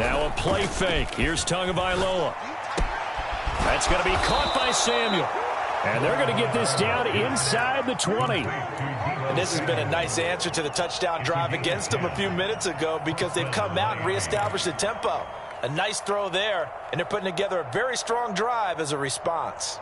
Now a play fake. Here's Tagovailoa. That's going to be caught by Samuel. And they're going to get this down inside the 20. And this has been a nice answer to the touchdown drive against them a few minutes ago because they've come out and reestablished the tempo. A nice throw there, and they're putting together a very strong drive as a response.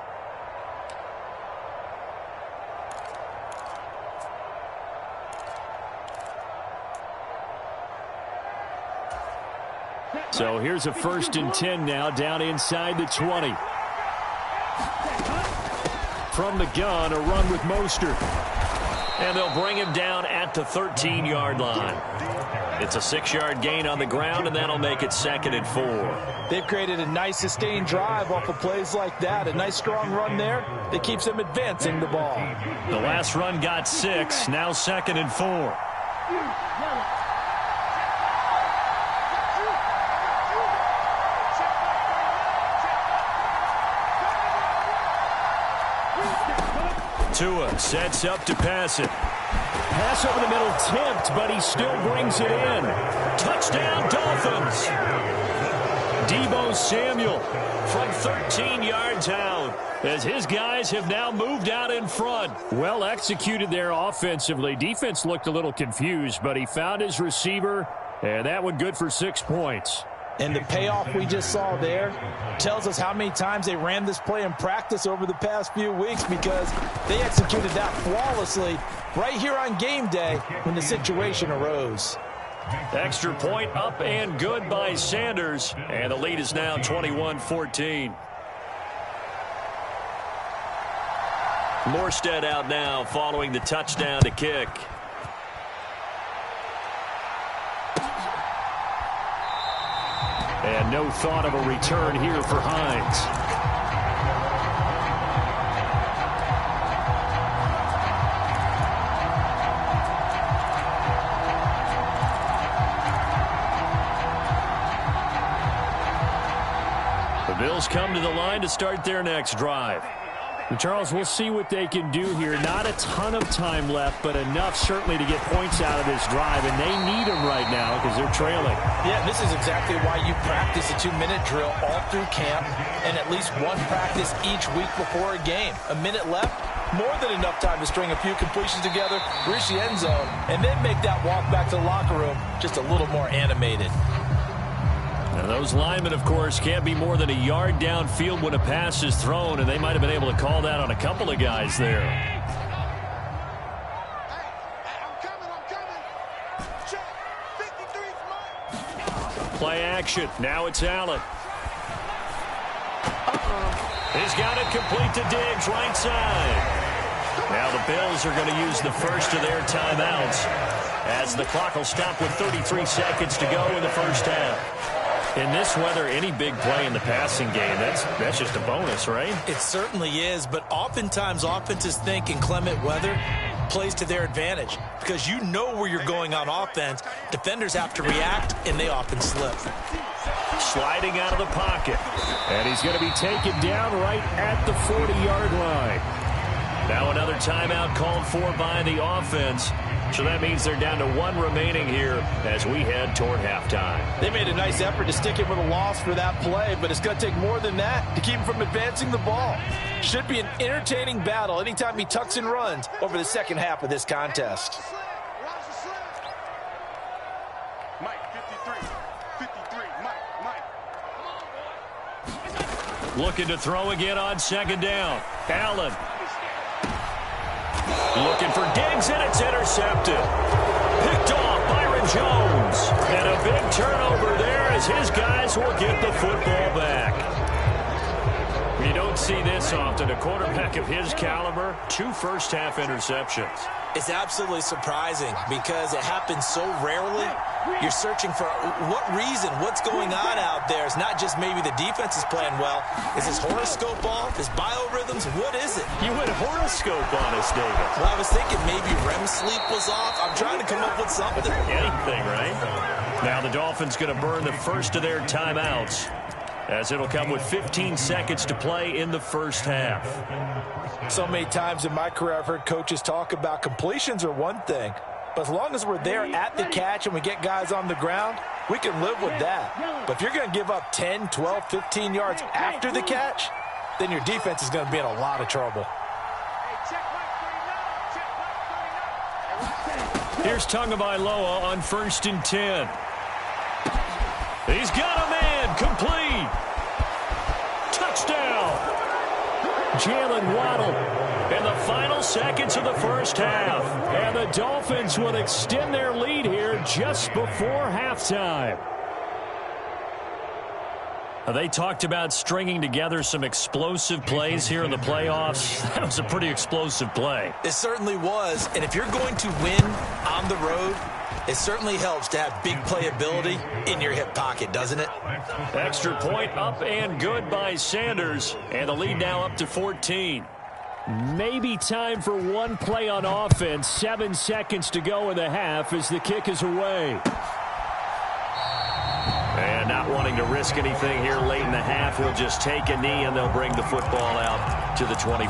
So here's a 1st and 10 now, down inside the 20. From the gun, a run with Mostert. And they'll bring him down at the 13-yard line. It's a 6-yard gain on the ground, and that'll make it 2nd and 4. They've created a nice sustained drive off of plays like that. A nice strong run there that keeps them advancing the ball. The last run got 6, now 2nd and 4. Tua sets up to pass it. Pass over the middle tipped, but he still brings it in. Touchdown, Dolphins. Deebo Samuel from 13 yards out as his guys have now moved out in front. Well executed there offensively. Defense looked a little confused, but he found his receiver, and that one good for 6 points. And the payoff we just saw there tells us how many times they ran this play in practice over the past few weeks because they executed that flawlessly right here on game day when the situation arose. Extra point up and good by Sanders, and the lead is now 21-14. Morstead out now following the touchdown to kick. And no thought of a return here for Hines. The Bills come to the line to start their next drive. Charles, we'll see what they can do here. Not a ton of time left, but enough certainly to get points out of this drive, and they need them right now because they're trailing. Yeah, this is exactly why you practice a 2-minute drill all through camp and at least one practice each week before a game. A minute left, more than enough time to string a few completions together, reach the end zone, and then make that walk back to the locker room just a little more animated. Now those linemen, of course, can't be more than a yard downfield when a pass is thrown, and they might have been able to call that on a couple of guys there. Play action. Now it's Allen. He's got it complete to Diggs, right side. Now the Bills are going to use the first of their timeouts as the clock will stop with 33 seconds to go in the first half. In this weather, any big play in the passing game, that's just a bonus, right? It certainly is, but oftentimes offenses think in clement weather plays to their advantage because you know where you're going on offense. Defenders have to react, and they often slip. Sliding out of the pocket. And he's going to be taken down right at the 40-yard line. Now another timeout called for by the offense. So that means they're down to 1 remaining here as we head toward halftime. They made a nice effort to stick him with a loss for that play, but it's going to take more than that to keep him from advancing the ball. Should be an entertaining battle anytime he tucks and runs over the second half of this contest. Mike, 53, Mike. Looking to throw again on second down. Allen. Looking for Diggs, and it's intercepted. Picked off Byron Jones. And a big turnover there as his guys will get the football back. You don't see this often. A quarterback of his caliber, 2 first-half interceptions. It's absolutely surprising because it happens so rarely. You're searching for what reason, what's going on out there. It's not just maybe the defense is playing well. Is his horoscope off? Is biorhythms? What is it? You went horoscope on us, David. Well, I was thinking maybe REM sleep was off. I'm trying to come up with something. Anything, right? Now the Dolphins going to burn the first of their timeouts as it'll come with 15 seconds to play in the first half. So many times in my career I've heard coaches talk about completions are one thing, But as long as we're there at the catch and we get guys on the ground, we can live with that. But if you're going to give up 10, 12, 15 yards after the catch, then your defense is going to be in a lot of trouble. Here's Tagovailoa on 1st and 10. He's got a man, complete. Touchdown. Jalen Waddle in the final seconds of the first half. And the Dolphins will extend their lead here just before halftime. They talked about stringing together some explosive plays here in the playoffs. That was a pretty explosive play. It certainly was. And if you're going to win on the road, it certainly helps to have big playability in your hip pocket, doesn't it? Extra point up and good by Sanders. And the lead now up to 14. Maybe time for one play on offense. 7 seconds to go in the half as the kick is away. And not wanting to risk anything here late in the half, he'll just take a knee and they'll bring the football out to the 25.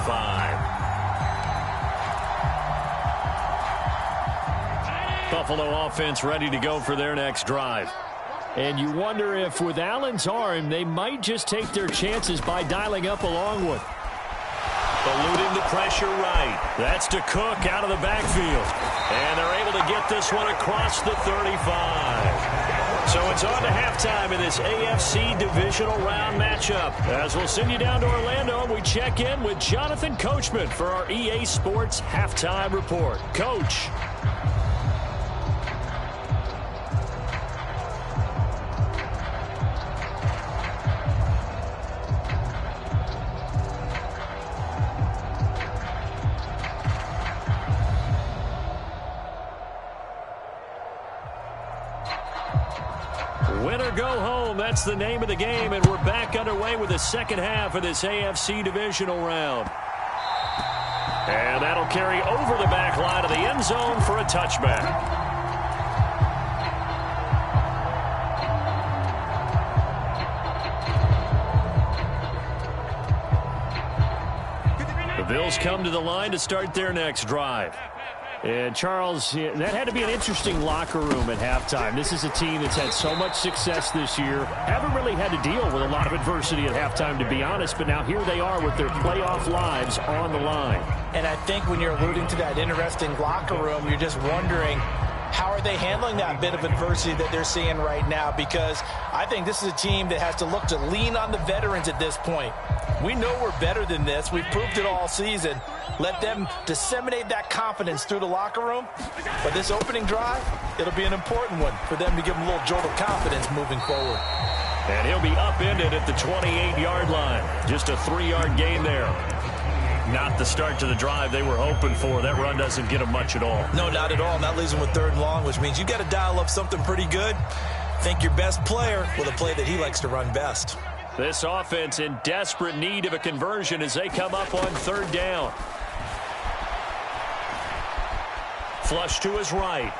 Buffalo offense ready to go for their next drive. And you wonder if with Allen's arm, they might just take their chances by dialing up a long one. Eluding the pressure right. That's to Cook out of the backfield. And they're able to get this one across the 35. So it's on to halftime in this AFC divisional round matchup. As we'll send you down to Orlando, we check in with Jonathan Coachman for our EA Sports Halftime Report. Coach. Win or go home, that's the name of the game, and we're back underway with the second half of this AFC divisional round. And that'll carry over the back line of the end zone for a touchback. The Bills come to the line to start their next drive. And, Charles, that had to be an interesting locker room at halftime. This is a team that's had so much success this year. Haven't really had to deal with a lot of adversity at halftime, to be honest. But now here they are with their playoff lives on the line. And I think when you're alluding to that interesting locker room, you're just wondering, how are they handling that bit of adversity that they're seeing right now? Because I think this is a team that has to look to lean on the veterans at this point. We know we're better than this. We've proved it all season. Let them disseminate that confidence through the locker room. But this opening drive, it'll be an important one for them to give them a little jolt of confidence moving forward. And he'll be upended at the 28-yard line. Just a 3-yard gain there. Not the start to the drive they were hoping for. That run doesn't get them much at all. No, not at all. And that leaves them with 3rd and long, which means you got to dial up something pretty good. Think your best player with a play that he likes to run best. This offense in desperate need of a conversion as they come up on 3rd down. Flush to his right.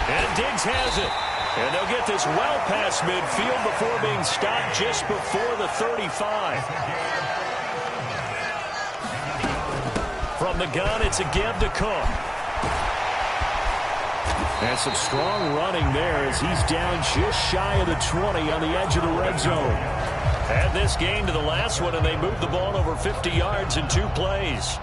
And Diggs has it. And they'll get this well past midfield before being stopped just before the 35. From the gun, it's a give to Cook. And some strong running there as he's down just shy of the 20 on the edge of the red zone. Add this game to the last one, and they moved the ball over 50 yards in 2 plays.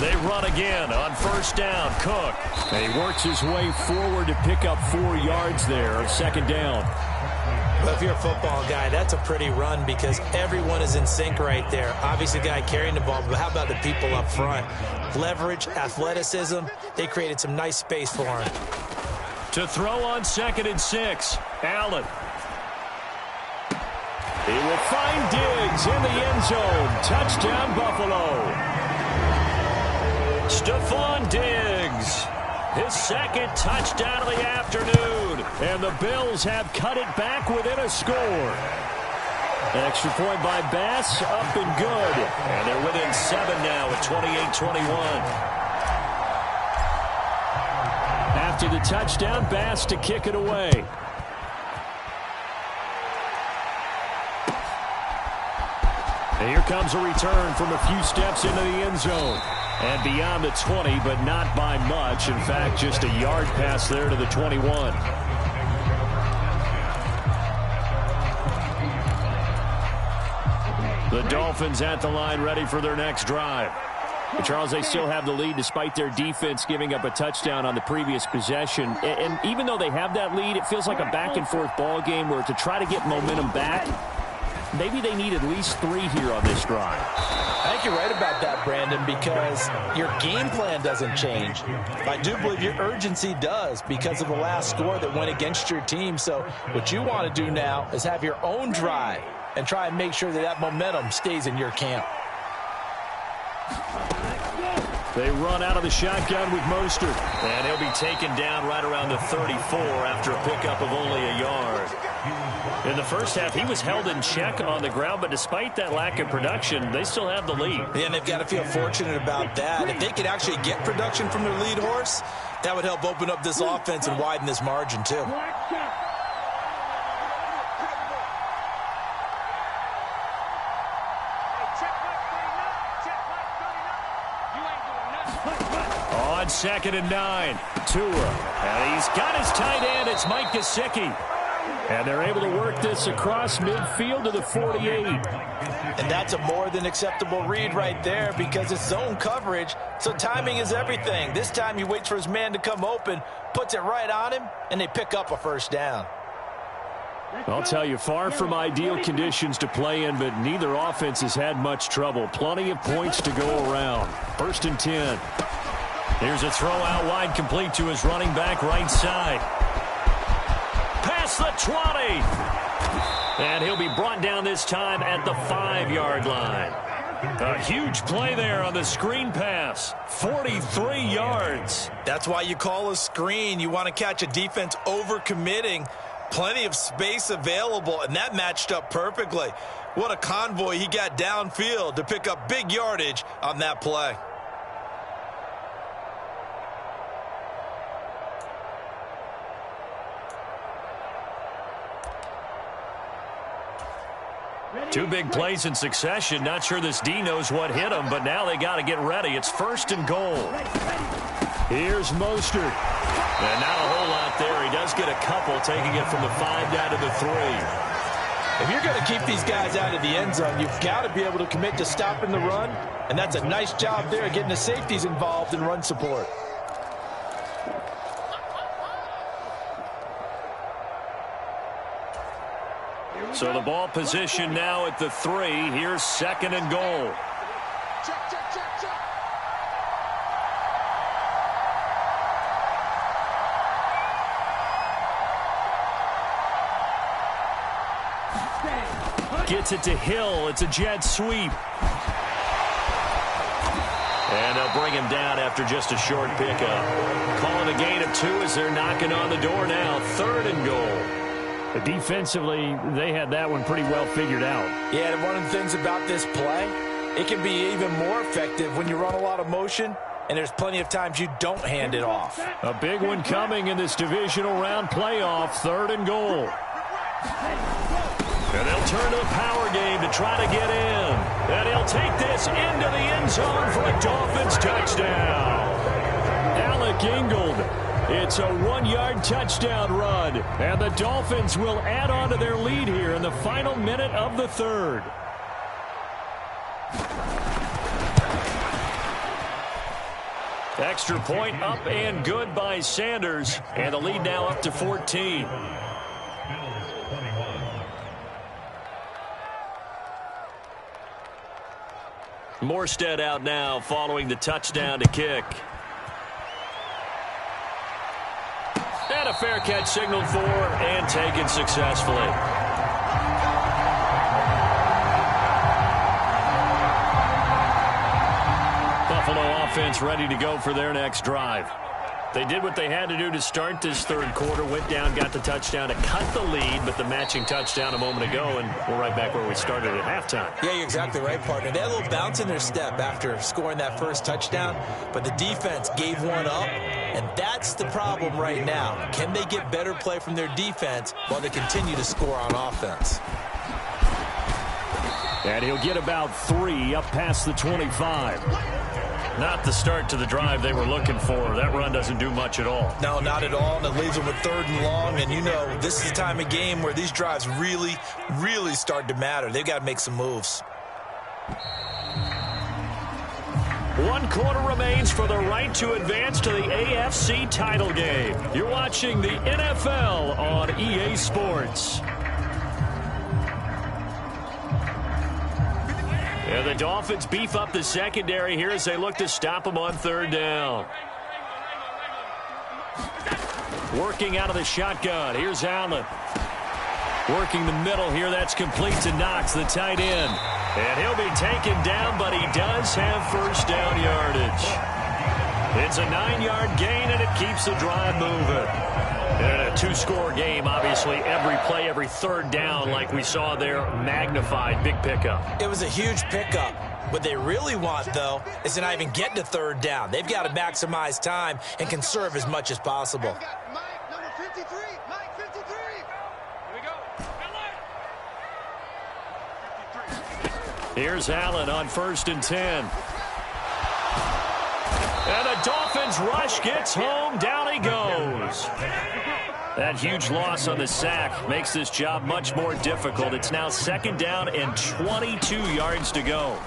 They run again on 1st down. Cook. And he works his way forward to pick up 4 yards there on 2nd down. Well, if you're a football guy, that's a pretty run because everyone is in sync right there. Obviously, the guy carrying the ball, but how about the people up front? Leverage, athleticism, they created some nice space for him. To throw on 2nd and 6, Allen. He will find Diggs in the end zone. Touchdown, Buffalo. Stephon Diggs, his 2nd touchdown of the afternoon. And the Bills have cut it back within a score. Extra point by Bass, up and good. And they're within 7 now at 28-21. After the touchdown, Bass to kick it away. And here comes a return from a few steps into the end zone. And beyond the 20, but not by much. In fact, just a yard pass there to the 21. The Dolphins at the line ready for their next drive. But Charles, they still have the lead despite their defense giving up a touchdown on the previous possession. And even though they have that lead, it feels like a back-and-forth ball game where to try to get momentum back, maybe they need at least 3 here on this drive. I think you're right about that, Brandon, because your game plan doesn't change. I do believe your urgency does because of the last score that went against your team. So what you want to do now is have your own drive and try and make sure that that momentum stays in your camp. They run out of the shotgun with Mostert. And he'll be taken down right around the 34 after a pickup of only a yard. In the first half, he was held in check on the ground, but despite that lack of production, they still have the lead. Yeah, and they've got to feel fortunate about that. If they could actually get production from their lead horse, that would help open up this offense and widen this margin too. On 2nd and 9, Tua. And he's got his tight end. It's Mike Gesicki. And they're able to work this across midfield to the 48. And that's a more than acceptable read right there because it's zone coverage, so timing is everything. This time he waits for his man to come open, puts it right on him, and they pick up a first down. I'll tell you, far from ideal conditions to play in, but neither offense has had much trouble. Plenty of points to go around. 1st and 10. Here's a throw out wide, complete to his running back right side. Past the 20. And he'll be brought down this time at the 5-yard line. A huge play there on the screen pass. 43 yards. That's why you call a screen. You want to catch a defense overcommitting. Plenty of space available, and that matched up perfectly. What a convoy he got downfield to pick up big yardage on that play. Two big plays in succession. Not sure this D knows what hit him, but now they got to get ready. It's 1st and goal. Here's Mostert. And not a whole lot there. He does get a couple, taking it from the 5 down to the 3. If you're going to keep these guys out of the end zone, you've got to be able to commit to stopping the run, and that's a nice job there getting the safeties involved in run support. So the ball position now at the 3. Here's 2nd and goal. Gets it to Hill. It's a jet sweep. And they'll bring him down after just a short pickup. Calling a gain of 2 as they're knocking on the door now. 3rd and goal. Defensively, they had that one pretty well figured out. Yeah, and one of the things about this play, it can be even more effective when you run a lot of motion, and there's plenty of times you don't hand it off. A big one coming in this divisional round playoff. 3rd and goal. And they'll turn to the power game to try to get in. And he'll take this into the end zone for a Dolphins touchdown. Alec Ingold. It's a 1-yard touchdown run. And the Dolphins will add on to their lead here in the final minute of the 3rd. Extra point up and good by Sanders. And the lead now up to 14. Morstead out now following the touchdown to kick. And a fair catch signaled for and taken successfully. Buffalo offense ready to go for their next drive. They did what they had to do to start this 3rd quarter. Went down, got the touchdown to cut the lead, but the matching touchdown a moment ago, and we're right back where we started at halftime. Yeah, you're exactly right, partner. They had a little bounce in their step after scoring that first touchdown, but the defense gave one up, and that's the problem right now. Can they get better play from their defense while they continue to score on offense? And he'll get about 3 up past the 25. Not the start to the drive they were looking for. That run doesn't do much at all. No, not at all, and it leaves them with 3rd and long. And you know, this is the time of game where these drives really, really start to matter. They've got to make some moves. 1 quarter remains for the right to advance to the AFC title game. You're watching the NFL on EA Sports. Yeah, the Dolphins beef up the secondary here as they look to stop them on 3rd down. Working out of the shotgun. Here's Allen. Working the middle here. That's complete to Knox, the tight end. And he'll be taken down, but he does have 1st down yardage. It's a 9-yard gain, and it keeps the drive moving. And a 2-score game, obviously, every play, every 3rd down, like we saw there, magnified. Big pickup. It was a huge pickup. What they really want, though, is to not even get to 3rd down. They've got to maximize time and conserve as much as possible. Mike, number 53. Mike, 53. Here we go. Here's Allen on 1st and 10. And the Dolphins rush gets home. Down he goes. That huge loss on the sack makes this job much more difficult. It's now 2nd down and 22 yards to go.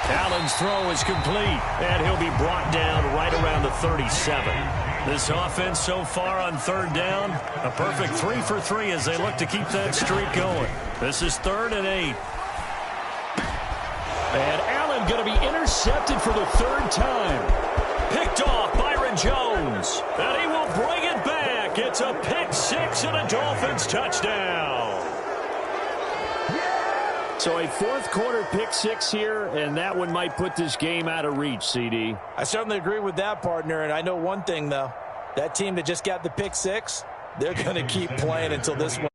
Allen's throw is complete, and he'll be brought down right around the 37. This offense so far on 3rd down, a perfect 3 for 3 as they look to keep that streak going. This is 3rd and 8. And Allen going to be intercepted for the 3rd time. Picked off Byron Jones, and he will bring it back. It's a pick 6 and a Dolphins touchdown. So a 4th quarter pick 6 here, and that one might put this game out of reach, CD. I certainly agree with that, partner, and I know one thing, though. That team that just got the pick 6, they're going to keep playing until this one.